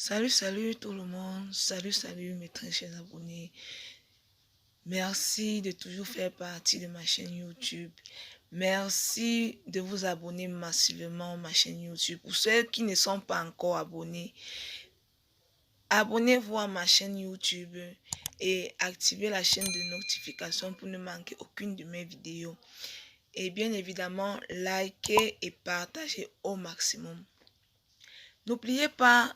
Salut tout le monde, salut mes très chers abonnés. Merci de toujours faire partie de ma chaîne YouTube. Merci de vous abonner massivement à ma chaîne YouTube. Pour ceux qui ne sont pas encore abonnés, abonnez-vous à ma chaîne YouTube et activez la chaîne de notification pour ne manquer aucune de mes vidéos. Et bien évidemment, likez et partagez au maximum. N'oubliez pas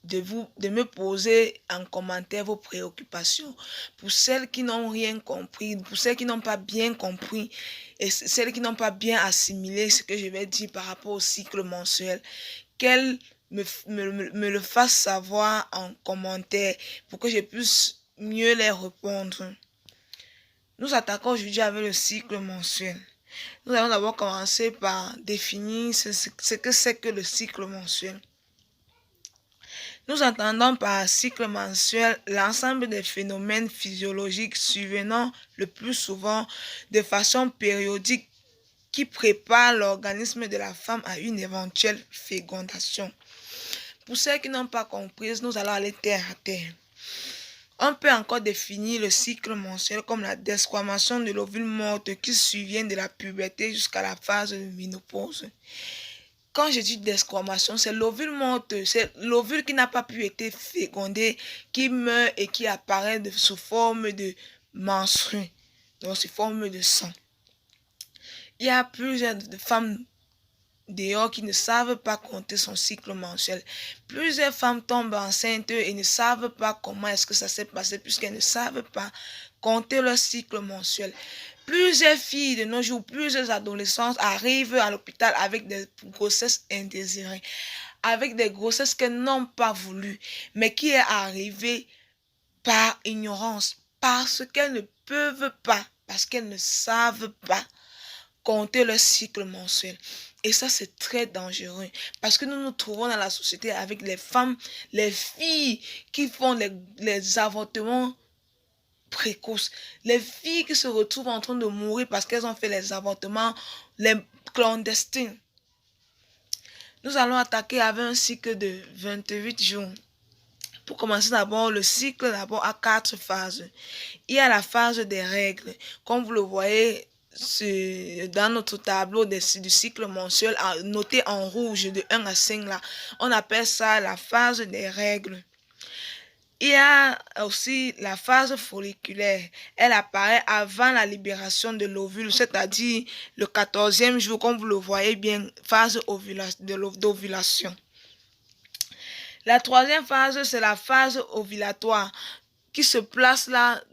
de me poser en commentaire vos préoccupations. Pour celles qui n'ont rien compris, pour celles qui n'ont pas bien compris et celles qui n'ont pas bien assimilé ce que je vais dire par rapport au cycle mensuel, qu'elles me le fassent savoir en commentaire pour que je puisse mieux les répondre. Nous attaquons aujourd'hui avec le cycle mensuel. Nous allons d'abord commencer par définir ce que c'est que le cycle mensuel. Nous entendons par cycle mensuel l'ensemble des phénomènes physiologiques survenant le plus souvent de façon périodique qui préparent l'organisme de la femme à une éventuelle fécondation. Pour ceux qui n'ont pas compris, nous allons aller terre à terre. On peut encore définir le cycle mensuel comme la desquamation de l'ovule morte qui survient de la puberté jusqu'à la phase de ménopause. Quand je dis desquamation, c'est l'ovule morte, c'est l'ovule qui n'a pas pu être fécondé, qui meurt et qui apparaît sous forme de menstrues, donc sous forme de sang. Il y a plusieurs femmes dehors qui ne savent pas compter son cycle mensuel. Plusieurs femmes tombent enceintes et ne savent pas comment est-ce que ça s'est passé puisqu'elles ne savent pas compter leur cycle mensuel. Plusieurs filles de nos jours, plusieurs adolescentes arrivent à l'hôpital avec des grossesses indésirées, avec des grossesses qu'elles n'ont pas voulu, mais qui est arrivée par ignorance, parce qu'elles ne peuvent pas, parce qu'elles ne savent pas compter leur cycle mensuel. Et ça, c'est très dangereux parce que nous nous trouvons dans la société avec les femmes, les filles qui font les avortements précoces. Les filles qui se retrouvent en train de mourir parce qu'elles ont fait les avortements, les clandestins. Nous allons attaquer avec un cycle de 28 jours. Pour commencer d'abord, le cycle d'abord a 4 phases. Il y a la phase des règles. Comme vous le voyez, dans notre tableau du cycle mensuel, noté en rouge de 1 à 5, là, on appelle ça la phase des règles. Il y a aussi la phase folliculaire. Elle apparaît avant la libération de l'ovule, c'est-à-dire le 14e jour, comme vous le voyez bien, phase d'ovulation. La troisième phase, c'est la phase ovulatoire qui se place là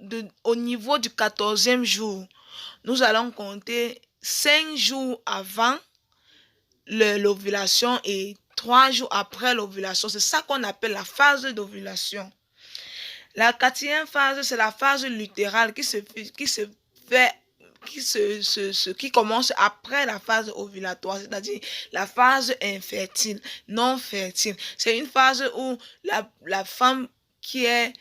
au niveau du 14e jour. Nous allons compter 5 jours avant l'ovulation et 3 jours après l'ovulation. C'est ça qu'on appelle la phase d'ovulation. La quatrième phase, c'est la phase lutérale qui commence après la phase ovulatoire, c'est-à-dire la phase infertile, non fertile. C'est une phase où la femme qui est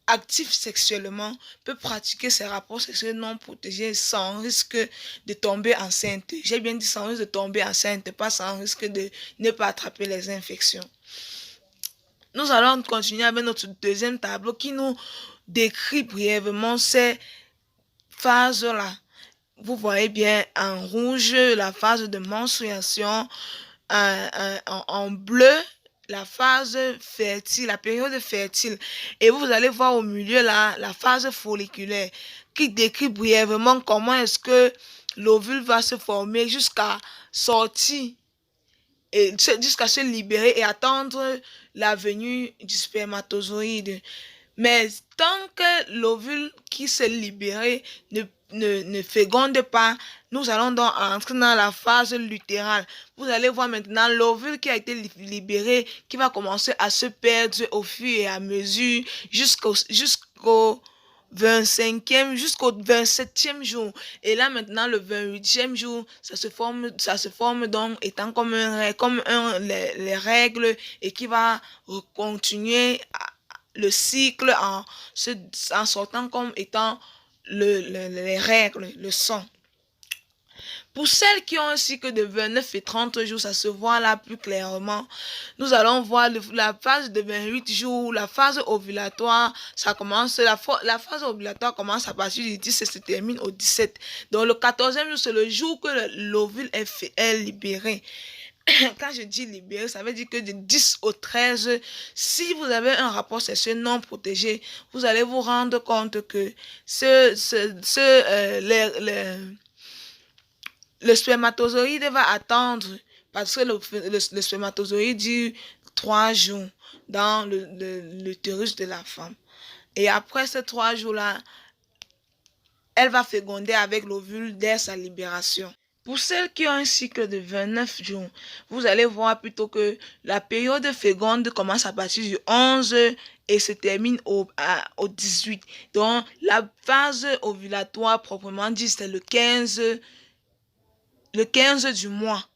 actif sexuellement peut pratiquer ses rapports sexuels non protégés sans risque de tomber enceinte. J'ai bien dit sans risque de tomber enceinte, pas sans risque de ne pas attraper les infections. Nous allons continuer avec notre deuxième tableau qui nous décrit brièvement ces phases-là. Vous voyez bien en rouge la phase de menstruation, en bleu la phase fertile, la période fertile. Et vous allez voir au milieu là la phase folliculaire qui décrit brièvement comment est-ce que l'ovule va se former jusqu'à sortir et jusqu'à se libérer et attendre la venue du spermatozoïde. Mais tant que l'ovule qui s'est libéré ne féconde pas, nous allons donc entrer dans la phase lutérale. Vous allez voir maintenant l'ovule qui a été libéré, qui va commencer à se perdre au fur et à mesure jusqu'au 25e, jusqu'au 27e jour. Et là maintenant, le 28e jour, ça se forme donc étant comme les règles et qui va continuer le cycle en sortant comme étant les règles, le sang. Pour celles qui ont un cycle de 29 et 30 jours, ça se voit là plus clairement. Nous allons voir la phase de 28 jours, la phase ovulatoire, ça commence, la phase ovulatoire commence à partir du 10 et se termine au 17. Donc le 14e jour, c'est le jour que l'ovule est libéré. Quand je dis libéré, ça veut dire que de 10 au 13, si vous avez un rapport sexuel non protégé, vous allez vous rendre compte que le spermatozoïde va attendre parce que le spermatozoïde dure 3 jours dans l'utérus de la femme. Et après ces 3 jours-là, elle va féconder avec l'ovule dès sa libération. Pour celles qui ont un cycle de 29 jours, vous allez voir plutôt que la période féconde commence à partir du 11 et se termine au 18. Donc, la phase ovulatoire proprement dit, c'est le 15 du mois.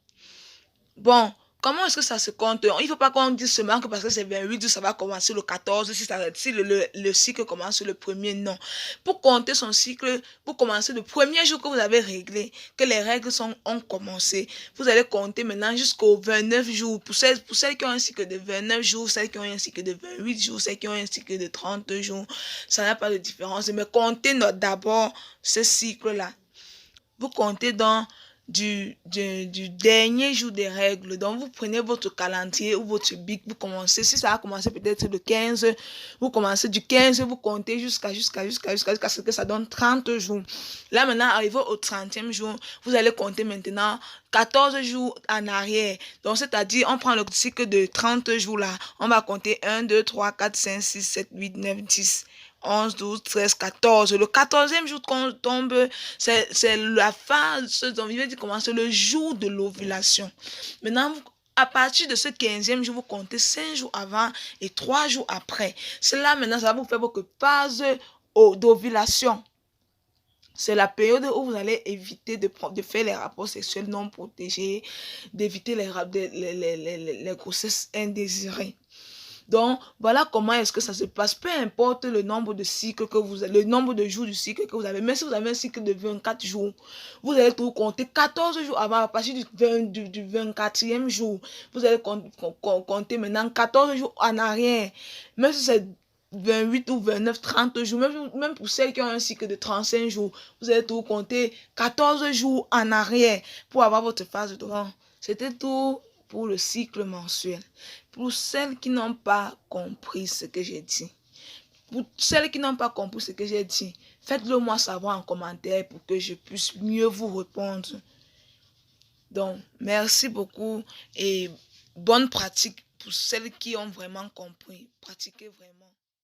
Bon, comment est-ce que ça se compte? Il ne faut pas qu'on dise seulement que parce que c'est 28 jours, ça va commencer le 14, si le cycle commence le premier, non. Pour compter son cycle, pour commencer le premier jour que vous avez réglé, que les règles ont commencé, vous allez compter maintenant jusqu'au 29 jours. Pour celles qui ont un cycle de 29 jours, celles qui ont un cycle de 28 jours, celles qui ont un cycle de 30 jours, ça n'a pas de différence. Mais comptez d'abord ce cycle-là. Vous comptez dans du dernier jour des règles. Donc, vous prenez votre calendrier ou votre bic, vous commencez, si ça a commencé peut-être le 15, vous commencez du 15, vous comptez jusqu'à ce que ça donne 30 jours. Là, maintenant, arrivé au 30e jour, vous allez compter maintenant 14 jours en arrière. Donc, c'est-à-dire, on prend le cycle de 30 jours là, on va compter 1, 2, 3, 4, 5, 6, 7, 8, 9, 10. 11, 12, 13, 14. Le 14e jour qu'on tombe, c'est la phase, donc il veut dire comment c'est le jour de l'ovulation. Maintenant, à partir de ce 15e jour, vous comptez 5 jours avant et 3 jours après. Cela, maintenant, ça va vous faire votre phase d'ovulation. C'est la période où vous allez éviter de faire les rapports sexuels non protégés, d'éviter les grossesses indésirées. Donc, voilà comment est-ce que ça se passe. Peu importe le nombre de cycles que vous avez, le nombre de jours du cycle que vous avez. Même si vous avez un cycle de 24 jours, vous allez tout compter 14 jours avant, à partir du 24e jour. Vous allez compter maintenant 14 jours en arrière. Même si c'est 28 ou 29, 30 jours, même pour celles qui ont un cycle de 35 jours, vous allez tout compter 14 jours en arrière pour avoir votre phase de rang. C'était tout pour le cycle mensuel. Pour celles qui n'ont pas compris ce que j'ai dit, faites-le moi savoir en commentaire pour que je puisse mieux vous répondre. Donc, merci beaucoup et bonne pratique pour celles qui ont vraiment compris. Pratiquez vraiment.